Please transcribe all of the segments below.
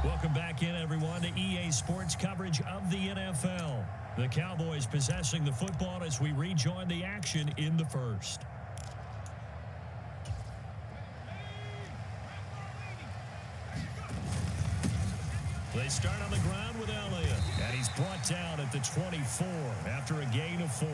Welcome back in, everyone, to EA Sports coverage of the NFL. The Cowboys possessing the football as we rejoin the action in the first. They start on the ground with Elliott, and he's brought down at the 24 after a gain of 4.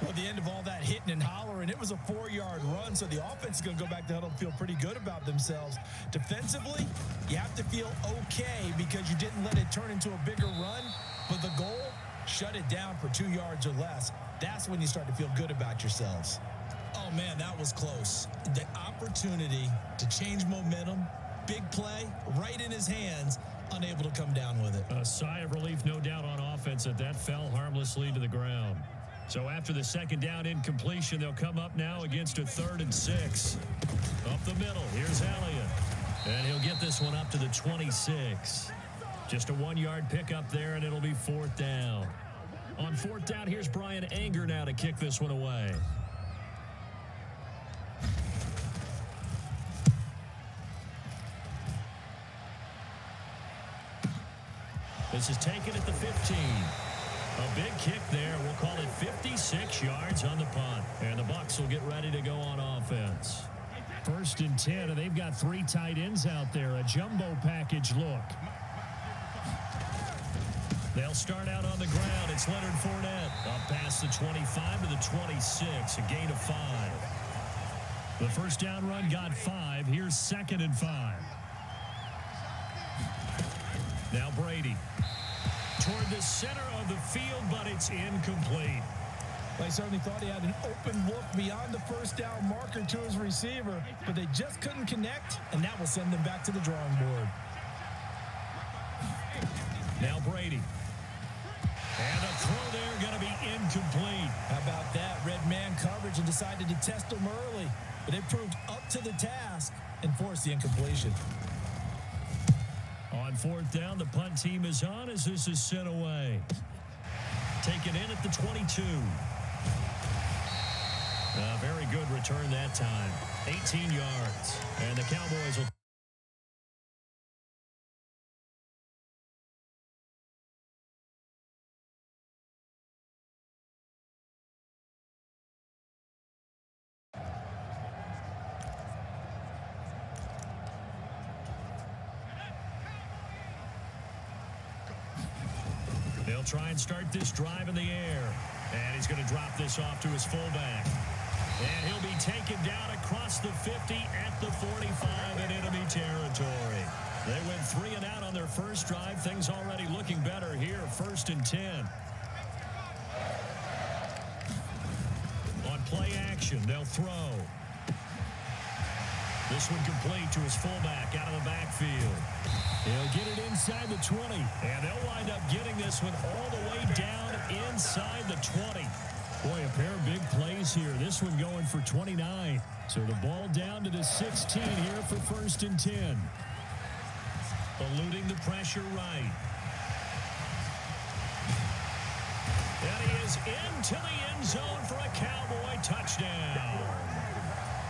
Well, the end of all that hitting and hollering, it was a 4-yard run, so the offense is going to go back to huddle and feel pretty good about themselves. Defensively, you have to feel okay because you didn't let it turn into a bigger run, but the goal, shut it down for 2 yards or less. That's when you start to feel good about yourselves. Oh, man, that was close. The opportunity to change momentum, big play, right in his hands, unable to come down with it. A sigh of relief, no doubt, on offense that fell harmlessly to the ground. So after the second down incompletion, they'll come up now against a 3rd and 6. Up the middle, here's Elliott. And he'll get this one up to the 26. Just a 1-yard pickup there, and it'll be 4th down. On 4th down, here's Brian Anger now to kick this one away. This is taken at the 15. A big kick there. We'll call it 56 yards on the punt. And the Bucs will get ready to go on offense. 1st and 10, and they've got 3 tight ends out there. A jumbo package look. They'll start out on the ground. It's Leonard Fournette. Up past the 25 to the 26. A gain of 5. The first down run got 5. Here's 2nd and 5. Now Brady. Toward the center of the field, but it's incomplete. They certainly thought he had an open look beyond the first down marker to his receiver, but they just couldn't connect, and that will send them back to the drawing board. Now Brady. And a throw there going to be incomplete. How about that? Red man coverage and decided to test them early, but they proved up to the task and forced the incompletion. On 4th down, the punt team is on as this is sent away. Taken in at the 22. A very good return that time. 18 yards. And the Cowboys will... They'll try and start this drive in the air. And he's going to drop this off to his fullback. And he'll be taken down across the 50 at the 45 in enemy territory. They went 3 and out on their first drive. Things already looking better here. 1st and 10. On play action, they'll throw. This one complete to his fullback out of the backfield. He'll get it inside the 20, and they'll wind up getting this one all the way down inside the 20. Boy, a pair of big plays here. This one going for 29. So the ball down to the 16 here for 1st and 10. Eluding the pressure right. And he is into the end zone for a Cowboy touchdown.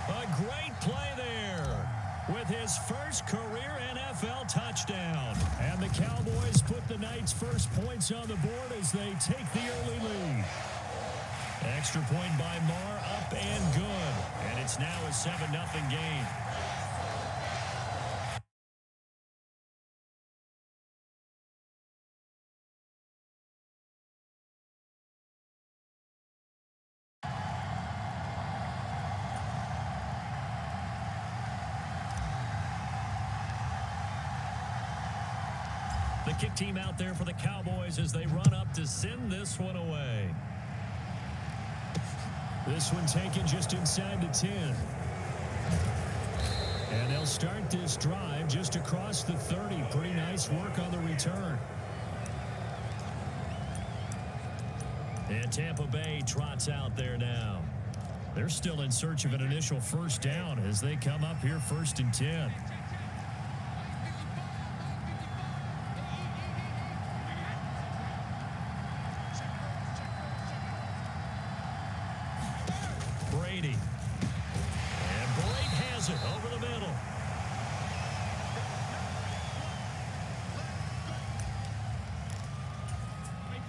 A great play there with his first career NFL touchdown. And the Cowboys put the Knights' first points on the board as they take the early lead. Extra point by Marr, up and good. And it's now a 7-0 game. The kick team out there for the Cowboys as they run up to send this one away. This one taken just inside the 10. And they'll start this drive just across the 30. Pretty nice work on the return. And Tampa Bay trots out there now. They're still in search of an initial first down as they come up here 1st and 10. Brady. And Blake has it over the middle.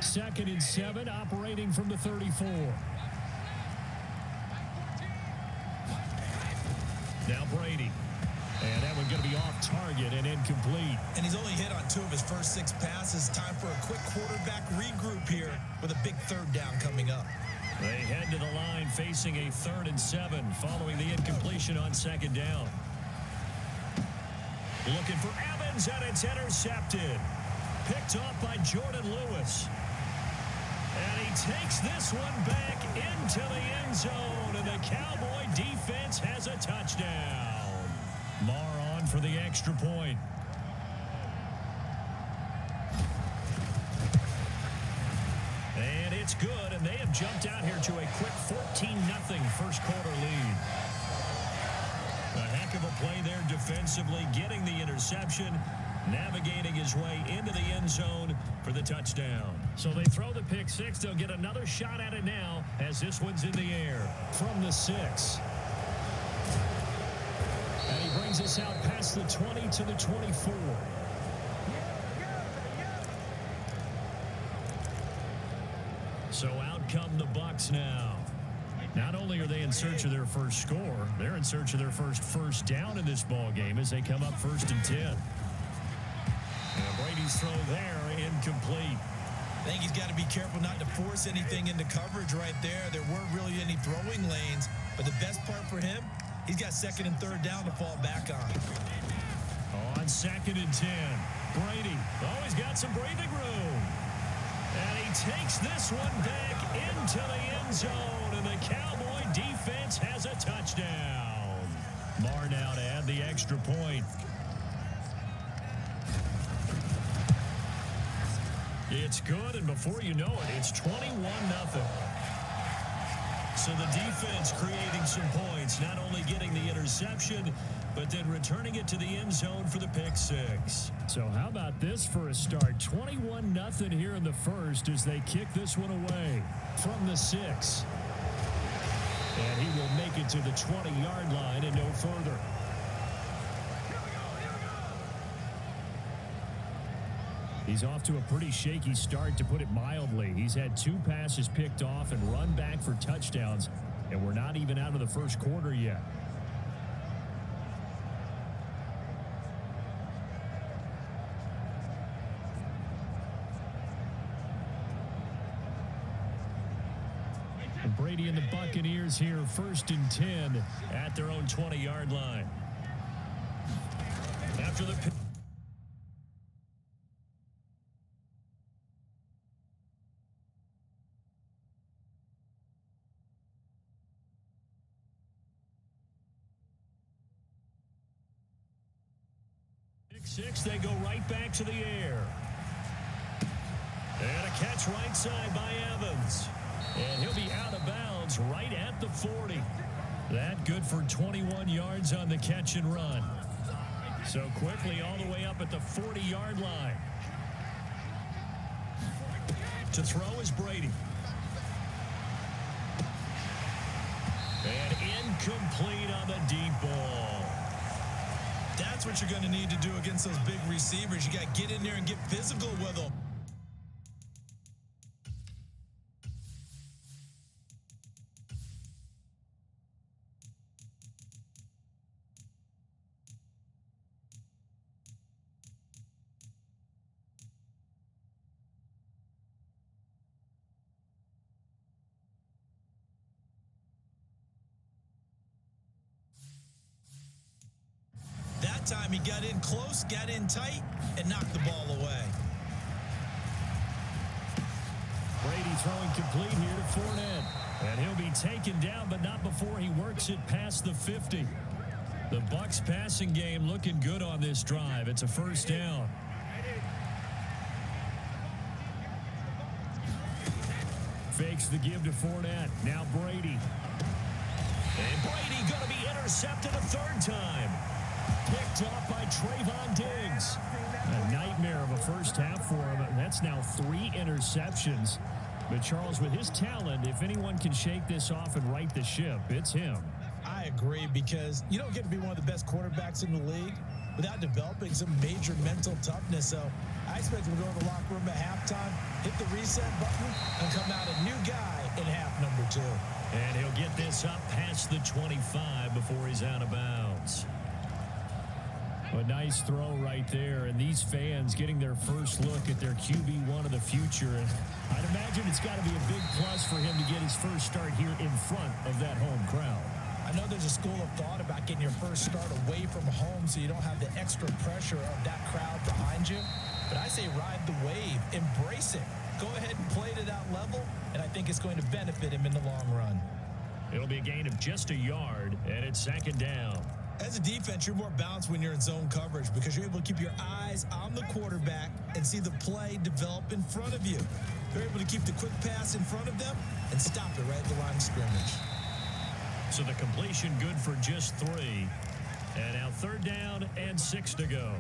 2nd and 7, operating from the 34. Now Brady. And that one going to be off target and incomplete. And he's only hit on 2 of his first 6 passes. Time for a quick quarterback regroup here with a big 3rd down coming up. They head to the line facing a 3rd and 7 following the incompletion on 2nd down. Looking for Evans, and it's intercepted. Picked off by Jordan Lewis. And he takes this one back into the end zone, and the Cowboy defense has a touchdown. Marr on for the extra point. And it's good, and they have jumped out here to a quick 14-0 first quarter lead. A heck of a play there defensively, getting the interception, navigating his way into the end zone for the touchdown. So they throw the pick 6. They'll get another shot at it now as this one's in the air from the 6. And he brings us out past the 20 to the 24. So out come the Bucs now. Not only are they in search of their first score, they're in search of their first down in this ball game as they come up 1st and 10. And Brady's throw there incomplete. I think he's got to be careful not to force anything into coverage right there. There weren't really any throwing lanes, but the best part for him, he's got 2nd and 3rd down to fall back on. On 2nd and 10, Brady always got some breathing room. And he takes this one back into the end zone, and the Cowboy defense has a touchdown. Marr now to add the extra point. It's good, and before you know it, it's 21-0. So the defense creating some points, not only getting the interception, but then returning it to the end zone for the pick 6. So how about this for a start? 21-0 here in the first as they kick this one away from the 6. And he will make it to the 20-yard line and no further. He's off to a pretty shaky start, to put it mildly. He's had 2 passes picked off and run back for touchdowns, and we're not even out of the first quarter yet. And Brady and the Buccaneers here 1st and 10 at their own 20-yard line. After the pick. Six, they go right back to the air. And a catch right side by Evans. And he'll be out of bounds right at the 40. That good for 21 yards on the catch and run. So quickly all the way up at the 40-yard line. To throw is Brady. And incomplete on the deep ball. That's what you're going to need to do against those big receivers. You got to get in there and get physical with them. Time he got in close, got in tight, and knocked the ball away. Brady throwing complete here to Fournette. And he'll be taken down, but not before he works it past the 50. The Bucs passing game looking good on this drive. It's a 1st down. Fakes the give to Fournette. Now Brady. And Brady going to be intercepted a 3rd time. Picked off by Trayvon Diggs. A nightmare of a first half for him. That's now 3 interceptions. But Charles, with his talent, if anyone can shake this off and right the ship, it's him. I agree, because you don't get to be one of the best quarterbacks in the league without developing some major mental toughness. So I expect him to go to the locker room at halftime, hit the reset button, and come out a new guy in half number 2. And he'll get this up past the 25 before he's out of bounds. A nice throw right there, and these fans getting their first look at their QB1 of the future. And I'd imagine it's got to be a big plus for him to get his first start here in front of that home crowd. I know there's a school of thought about getting your first start away from home so you don't have the extra pressure of that crowd behind you. But I say ride the wave, embrace it. Go ahead and play to that level, and I think it's going to benefit him in the long run. It'll be a gain of just a yard, and it's 2nd down. As a defense, you're more balanced when you're in zone coverage because you're able to keep your eyes on the quarterback and see the play develop in front of you. You're able to keep the quick pass in front of them and stop it right at the line of scrimmage. So the completion good for just 3. And now 3rd down and 6 to go.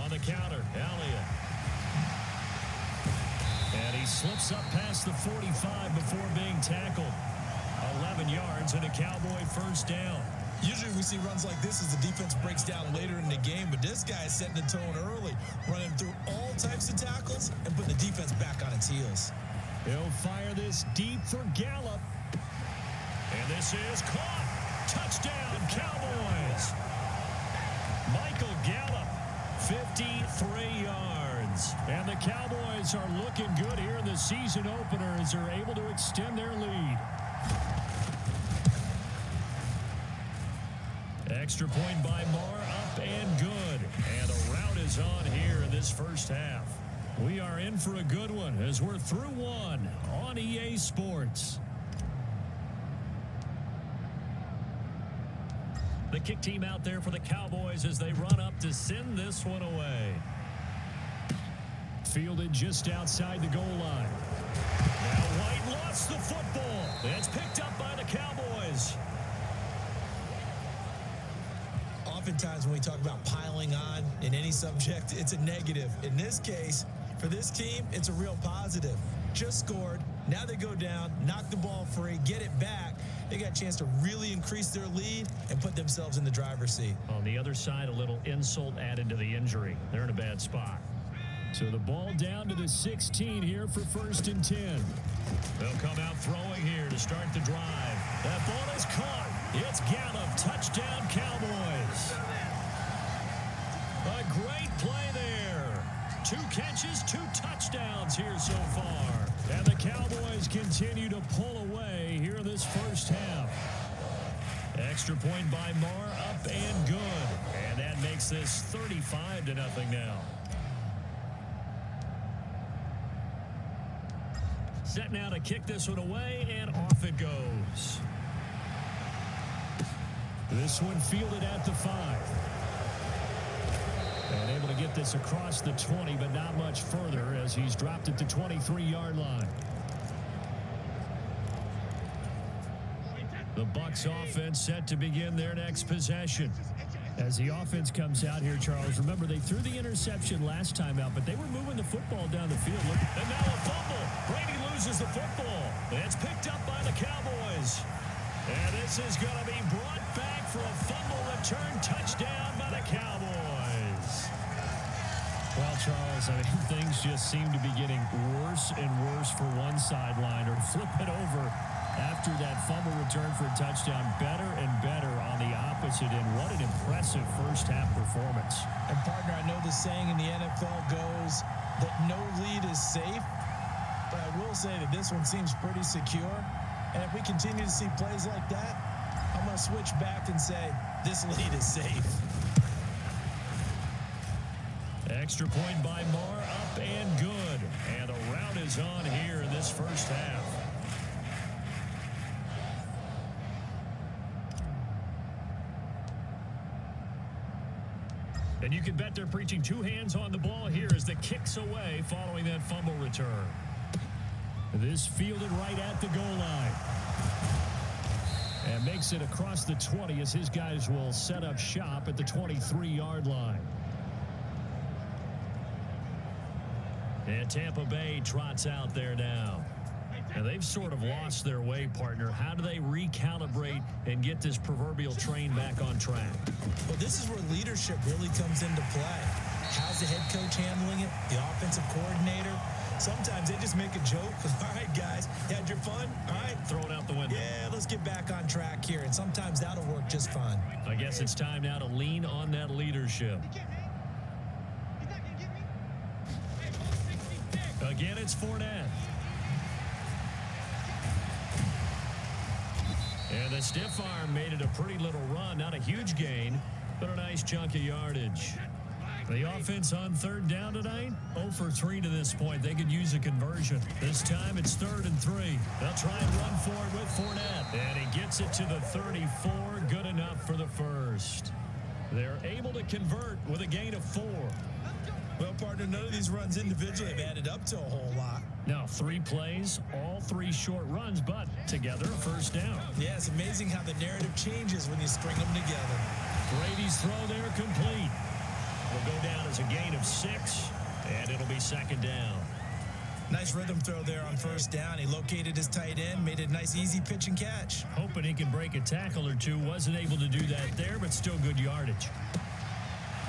On the counter, Elliott. And he slips up past the 45 before being tackled. 11 yards and a Cowboy first down. Usually we see runs like this as the defense breaks down later in the game, but this guy is setting the tone early, running through all types of tackles and putting the defense back on its heels. He'll fire this deep for Gallup. And this is caught. Touchdown, Cowboys. Michael Gallup, 53 yards. And the Cowboys are looking good here in the season opener as they're able to extend their lead. Extra point by Moore, up and good. And the route is on here in this first half. We are in for a good one as we're through one on EA Sports. The kick team out there for the Cowboys as they run up to send this one away. Fielded just outside the goal line. Now White lost the football. It's picked up by the Cowboys. Oftentimes when we talk about piling on in any subject, it's a negative. In this case, for this team, it's a real positive. Just scored. Now they go down, knock the ball free, get it back. They got a chance to really increase their lead and put themselves in the driver's seat. On the other side, a little insult added to the injury. They're in a bad spot. So the ball down to the 16 here for 1st and 10. They'll come out throwing here to start the drive. That ball is caught. It's Gallup. Touchdown, Cowboys. A great play there. 2 catches, 2 touchdowns here so far. And the Cowboys continue to pull away here in this first half. Extra point by Moore, up and good. And that makes this 35-0 now. Set now to kick this one away, and off it goes. This one fielded at the 5. And able to get this across the 20, but not much further as he's dropped it to 23-yard line. The Bucs offense set to begin their next possession. As the offense comes out here, Charles, remember they threw the interception last time out, but they were moving the football down the field. And now a fumble. Brady loses the football. It's picked up by the Cowboys. And this is going to be brought back for a fumble return touchdown by the Cowboys. Well, Charles, I mean, things just seem to be getting worse and worse for one sideline, or flip it over after that fumble return for a touchdown. Better and better on the opposite end. What an impressive first half performance. And partner, I know the saying in the NFL goes that no lead is safe, but I will say that this one seems pretty secure. And if we continue to see plays like that, I'm going to switch back and say this lead is safe. Extra point by Moore, up and good. And the route is on here in this first half. And you can bet they're preaching 2 hands on the ball here as the kick's away following that fumble return. This fielded right at the goal line. And makes it across the 20 as his guys will set up shop at the 23-yard line. And Tampa Bay trots out there now. And they've sort of lost their way, partner. How do they recalibrate and get this proverbial train back on track? Well, this is where leadership really comes into play. How's the head coach handling it? The offensive coordinator? Sometimes they just make a joke. All right, guys, you had your fun? All right. Throw it out the window. Yeah, let's get back on track here. And sometimes that'll work just fine. I guess it's time now to lean on that leadership. Again, it's Fournette. And the stiff arm made it a pretty little run. Not a huge gain, but a nice chunk of yardage. The offense on third down tonight, 0 for 3 to this point. They could use a conversion. This time it's 3rd and 3. They'll try and run for it with Fournette. And he gets it to the 34. Good enough for the first. They're able to convert with a gain of 4. Well, partner, none of these runs individually have added up to a whole lot. Now, 3 plays, all 3 short runs, but together, first down. Yeah, it's amazing how the narrative changes when you string them together. Brady's throw there complete. Will go down as a gain of 6, and it'll be 2nd down. Nice rhythm throw there on first down. He located his tight end, made it a nice, easy pitch and catch. Hoping he can break a tackle or two. Wasn't able to do that there, but still good yardage.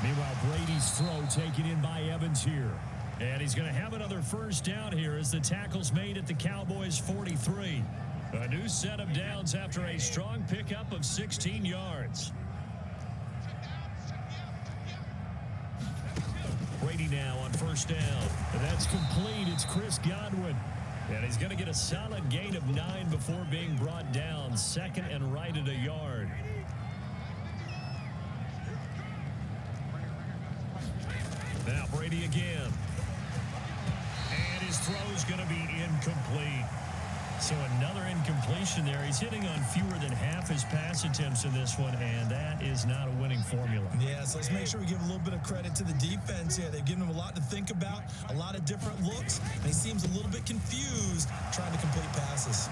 Meanwhile, Brady's throw taken in by Evans here. And he's going to have another first down here as the tackle's made at the Cowboys' 43. A new set of downs after a strong pickup of 16 yards. Brady now on first down. And that's complete. It's Chris Godwin. And he's going to get a solid gain of 9 before being brought down. 2nd and right at a yard. Now Brady again. And his throw's going to be incomplete. So another incompletion there. He's hitting on fewer than half his pass attempts in this one, and that is not a winning formula. Yeah, so let's make sure we give a little bit of credit to the defense here. They've given him a lot to think about, a lot of different looks, and he seems a little bit confused trying to complete passes.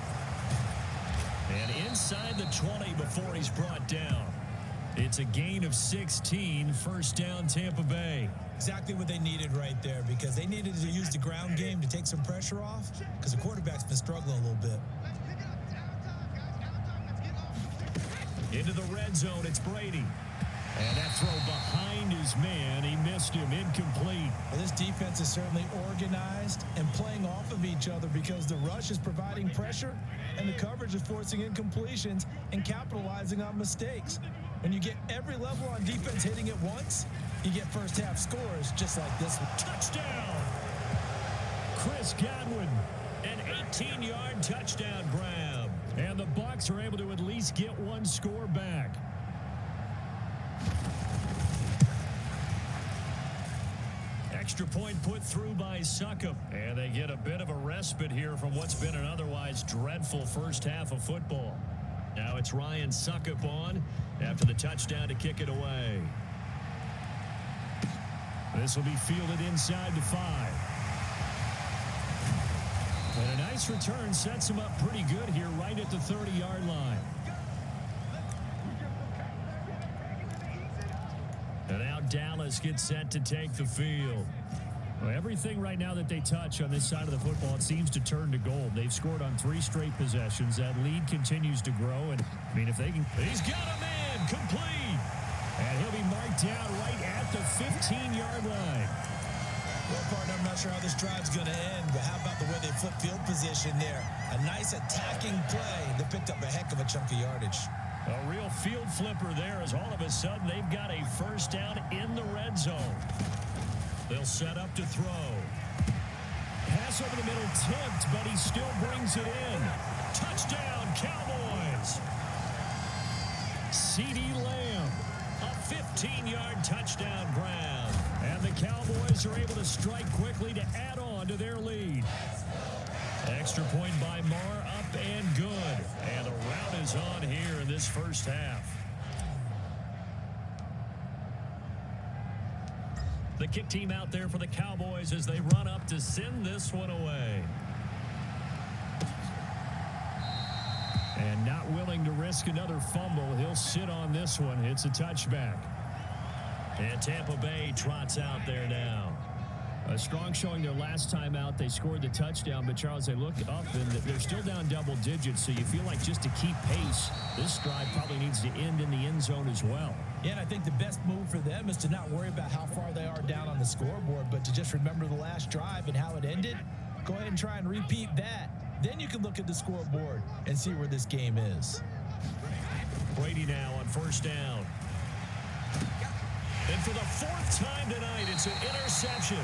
And inside the 20 before he's brought down. It's a gain of 16, first down Tampa Bay. Exactly what they needed right there, because they needed to use the ground game to take some pressure off, because the quarterback's been struggling a little bit. Into the red zone, it's Brady. And that throw behind his man, he missed him, incomplete. Well, this defense is certainly organized and playing off of each other because the rush is providing pressure and the coverage is forcing incompletions and capitalizing on mistakes. When you get every level on defense hitting at once, you get first half scores just like this one. Touchdown! Chris Godwin, an 18-yard touchdown grab. And the Bucs are able to at least get one score back. Extra point put through by Succop. And they get a bit of a respite here from what's been an otherwise dreadful first half of football. Now it's Ryan Succop on after the touchdown to kick it away. This will be fielded inside the 5. And a nice return sets him up pretty good here right at the 30-yard line. And now Dallas gets set to take the field. Well, everything right now that they touch on this side of the football, it seems to turn to gold. They've scored on 3 straight possessions. That lead continues to grow. And, I mean, if they can... He's got a man complete. And he'll be marked down right at the 15-yard line. Well, partner, I'm not sure how this drive's going to end, but how about the way they flip field position there? A nice attacking play. They picked up a heck of a chunk of yardage. A real field flipper there as all of a sudden they've got a first down in the red zone. They'll set up to throw. Pass over the middle tipped, but he still brings it in. Touchdown, Cowboys. CeeDee Lamb, a 15-yard touchdown grab. And the Cowboys are able to strike quickly to add on to their lead. Extra point by Marr, up and good. And the rout is on here in this first half. The kick team out there for the Cowboys as they run up to send this one away. And not willing to risk another fumble, he'll sit on this one. It's a touchback. And Tampa Bay trots out there now. A strong showing their last time out. They scored the touchdown, but Charles, they look up and they're still down double digits, so you feel like just to keep pace, this drive probably needs to end in the end zone as well. Yeah, and I think the best move for them is to not worry about how far they are down on the scoreboard, but to just remember the last drive and how it ended. Go ahead and try and repeat that. Then you can look at the scoreboard and see where this game is. Brady now on first down. And for the fourth time tonight, it's an interception.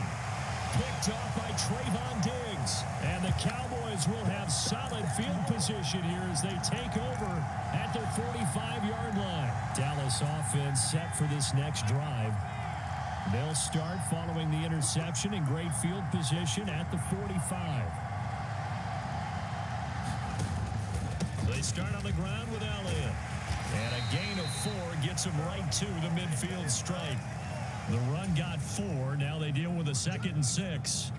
Picked off by Trayvon Diggs. And the Cowboys will have solid field position here as they take over at their 45-yard line. Dallas offense set for this next drive. They'll start following the interception in great field position at the 45. They start on the ground with Elliott. And a gain of 4 gets them right to the midfield stripe. The run got 4. Now they deal with a 2nd and 6.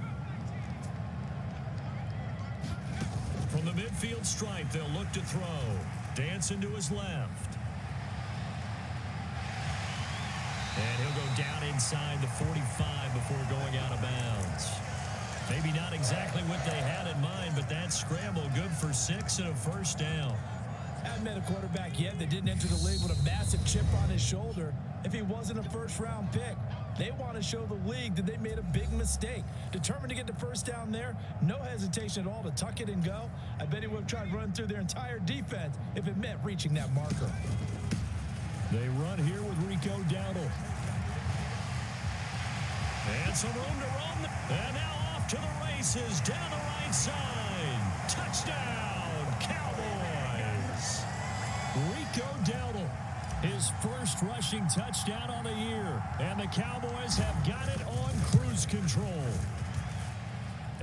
From the midfield stripe, they'll look to throw. Dancing to his left. And he'll go down inside the 45 before going out of bounds. Maybe not exactly what they had in mind, but that scramble good for 6 and a first down. I haven't met a quarterback yet that didn't enter the league with a massive chip on his shoulder if he wasn't a first-round pick. They want to show the league that they made a big mistake. Determined to get the first down there, no hesitation at all to tuck it and go. I bet he would have tried running through their entire defense if it meant reaching that marker. They run here with Rico Dowdle. And some room to run. And now off to the races down the right side. Touchdown, Cowboys. Rico Dowdle, his first rushing touchdown on the year. And the Cowboys have got it on cruise control.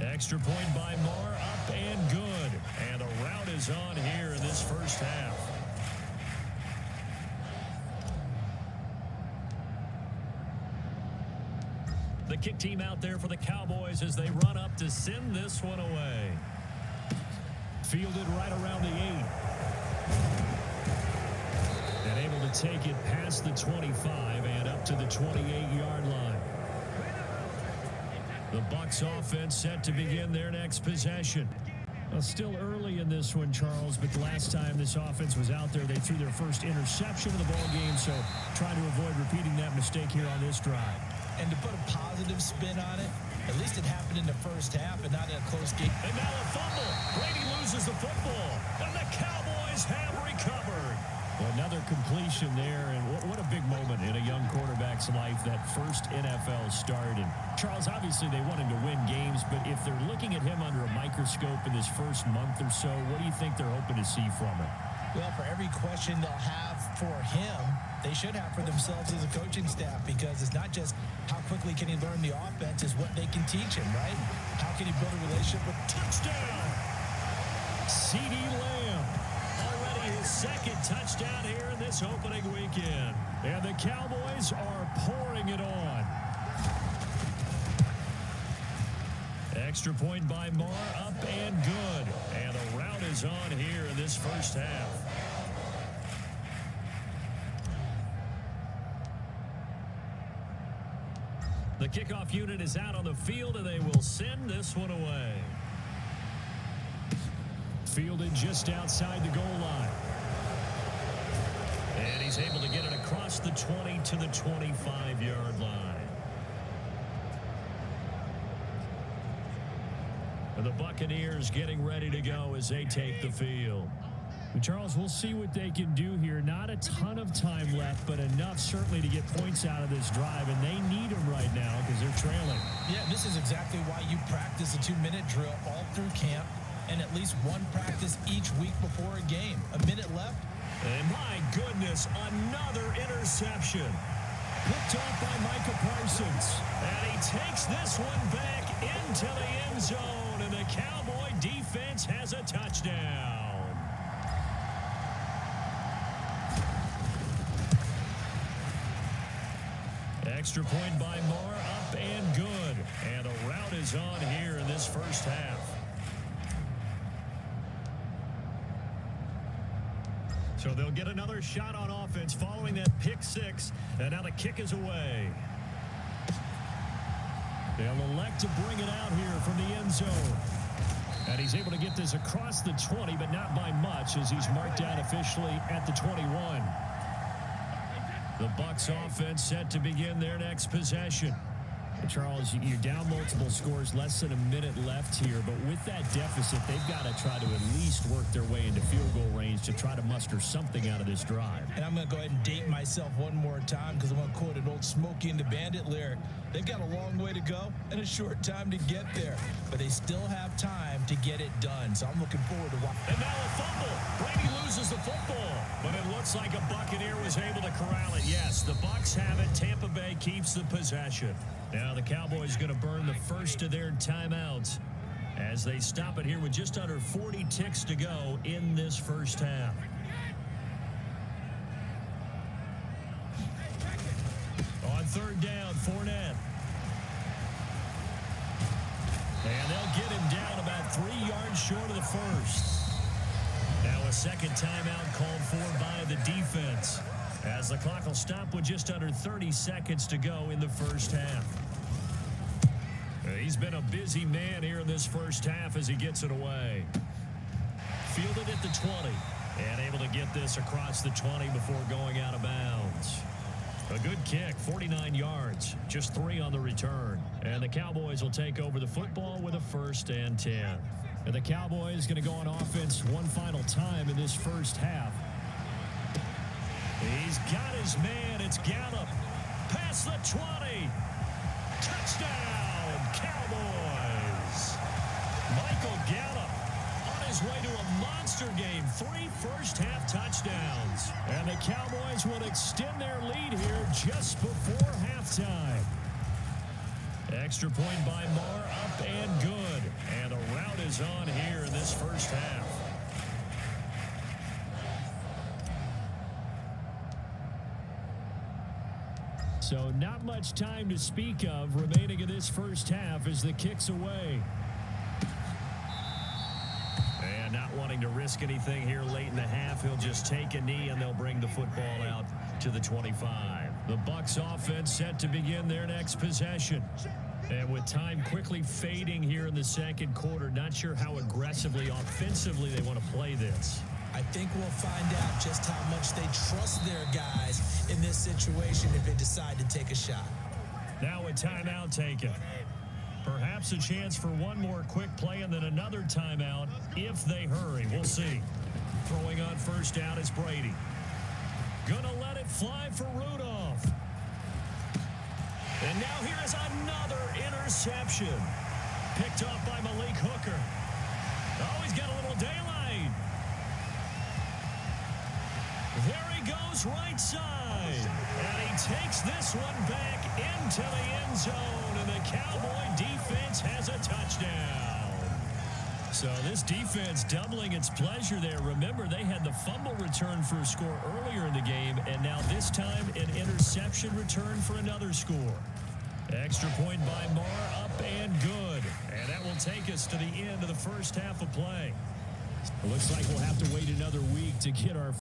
Extra point by Moore, up and good. And the route is on here in this first half. The kick team out there for the Cowboys as they run up to send this one away. Fielded right around the 8. And able to take it past the 25 and up to the 28-yard line. The Bucs offense set to begin their next possession. Well, still early in this one, Charles, but the last time this offense was out there, they threw their first interception of the ball game, so trying to avoid repeating that mistake here on this drive. And to put a positive spin on it, at least it happened in the first half and not in a close game. And now a fumble. Brady loses the football, and the Cowboys have recovered. Another completion there, and what a big moment in a young quarterback's life, that first NFL start. And Charles, obviously they want him to win games, but if they're looking at him under a microscope in this first month or so, what do you think they're hoping to see from him? Well, for every question they'll have for him, they should have for themselves as a coaching staff, because it's not just how quickly can he learn the offense, it's what they can teach him, right? How can he build a relationship with touchdown? CeeDee Lamb. Already his second touchdown here in this opening weekend. And the Cowboys are pouring it on. Extra point by Moore, up and good. And the route is on here in this first half. The kickoff unit is out on the field, and they will send this one away. Fielded just outside the goal line. And he's able to get it across the 20 to the 25-yard line. And the Buccaneers getting ready to go as they take the field. Charles, we'll see what they can do here. Not a ton of time left, but enough certainly to get points out of this drive, and they need them right now because they're trailing. Yeah, this is exactly why you practice a 2-minute drill all through camp, and at least one practice each week before a game. A minute left. And my goodness, another interception. Picked off by Micah Parsons. And he takes this one back into the end zone, and the Cowboy defense has a touchdown. Extra point by Moore, up and good. And a route is on here in this first half. So they'll get another shot on offense following that pick 6. And now the kick is away. They'll elect to bring it out here from the end zone. And he's able to get this across the 20, but not by much as he's marked down officially at the 21. The Bucs offense set to begin their next possession. Charles, you're down multiple scores, less than a minute left here, but with that deficit, they've got to try to at least work their way into field goal range to try to muster something out of this drive. And I'm going to go ahead and date myself one more time because I'm going to quote an old Smokey and the Bandit lyric. They've got a long way to go and a short time to get there, but they still have time to get it done. So I'm looking forward to watching. And now a fumble. Brady loses the football, but it looks like a Buccaneer was able to corral it. Yes, the Bucs have it. Tampa Bay keeps the possession. Now the Cowboys going to burn the first of their timeouts as they stop it here with just under 40 ticks to go in this first half. On third down, Fournette. And they'll get him down about 3 yards short of the first. Now a second timeout called for by the defense, as the clock will stop with just under 30 seconds to go in the first half. He's been a busy man here in this first half as he gets it away. Fielded at the 20 and able to get this across the 20 before going out of bounds. A good kick, 49 yards, just 3 on the return. And the Cowboys will take over the football with a 1st and 10. And the Cowboys going to go on offense one final time in this first half. He's got his man. It's Gallup. Past the 20. Touchdown, Cowboys. Michael Gallup on his way to a monster game. 3 first-half touchdowns. And the Cowboys will extend their lead here just before halftime. Extra point by Marr, up and good. And the route is on here in this first half. So not much time to speak of remaining in this first half as the kick's away. And not wanting to risk anything here late in the half, he'll just take a knee and they'll bring the football out to the 25. The Bucs offense set to begin their next possession. And with time quickly fading here in the second quarter, not sure how aggressively, offensively they want to play this. I think we'll find out just how much they trust their guys in this situation if they decide to take a shot. Now a timeout taken. Perhaps a chance for one more quick play and then another timeout if they hurry. We'll see. Throwing on first down is Brady. Gonna let it fly for Rudolph. And now here is another interception. Picked off by Malik Hooker. Oh, he's got a little daylight. There he goes right side. And he takes this one back into the end zone. And the Cowboy defense has a touchdown. So this defense doubling its pleasure there. Remember, they had the fumble return for a score earlier in the game. And now this time an interception return for another score. Extra point by Marr, up and good. And that will take us to the end of the first half of play. It looks like we'll have to wait another week to get our